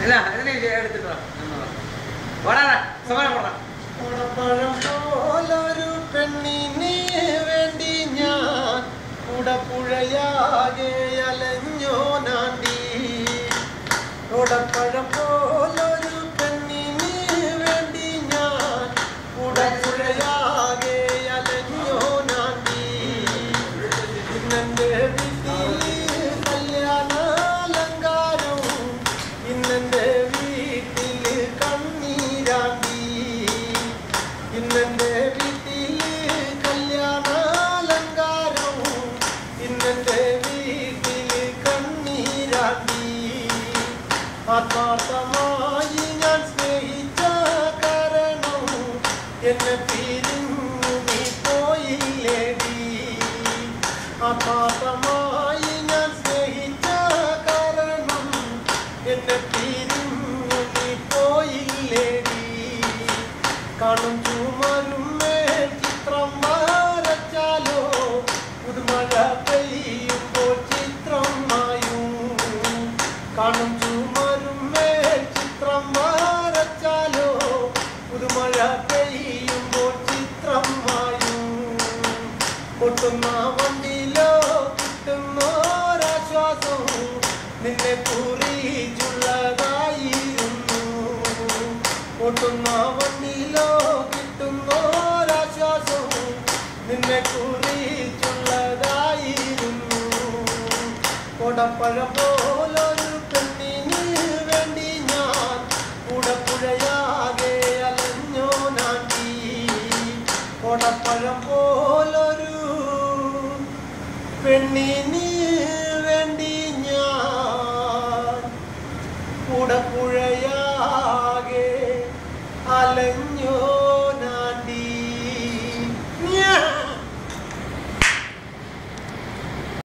ഇല്ല ഇതിനെ എടുത്തിട്ടോ വളരെ സമരം പറ. ഓടപ്പഴം പോലൊരു പെണ്ണിന് വേണ്ടി ഞാൻ കുടപ്പുഴയാകെ അലഞ്ഞോ നാണ്ടി. ഓടപ്പഴം പോലൊരു പെണ്ണിന് വേണ്ടി ഞാൻ കുടപ്പുഴയാകെ അലഞ്ഞോ നാണ്ടി. ഇന്നെൻ്റെ വീട്ടിൽ കല്യാണാലങ്കാരം, ഇന്നെൻ്റെ വീട്ടിൽ കണ്ണീരാണ്ടി. ഇന്നെൻ്റെ വീട്ടിൽ കല്യാണാലങ്കാരം, ഇന്നെൻ്റെ വീട്ടിൽ കണ്ണീരാണ്ടി. ആത്മാർത്ഥമായി ഞാൻ സ്നേഹിച്ച കാരണം എന്നെ പിരിഞ്ഞു നീ പോയില്ലേടി. ആത്മാർത്ഥമായി ഞാൻ സ്നേഹിച്ച കാരണം എന്നെ പിരിഞ്ഞു നീ പോയില്ലേടി. കാണും ചുമരും മേൽ ചിത്രം വരച്ചാലോ, പുതുമഴ പെയ്യുമ്പോൾ ചിത്രം മായും. കാണും ചുമരും മേൽ ചിത്രം വരച്ചാലോ, പുതുമഴ പെയ്യുമ്പോൾ ചിത്രം മായും. പൊട്ടുന്ന വണ്ടിയിലോ കിട്ടുന്നൊരാശ്വാസം നിന്നെ കുറിച്ചുള്ളതായിരുന്നു. പൊട്ടുന്ന വണ്ടിയിലോ കിട്ടുന്നൊരാശ്വാസം നിന്നെ കുറിച്ചുള്ളതായിരുന്നു. ഓടപ്പഴം പോലൊരു പെണ്ണിന് വേണ്ടി ഞാൻ കുടപ്പുഴയാകെ അലഞ്ഞോ നാണ്ടി. ഓടപ്പഴം പോലൊരു പെണ്ണിന് വേണ്ടി ഞാൻ കുടപ്പുഴ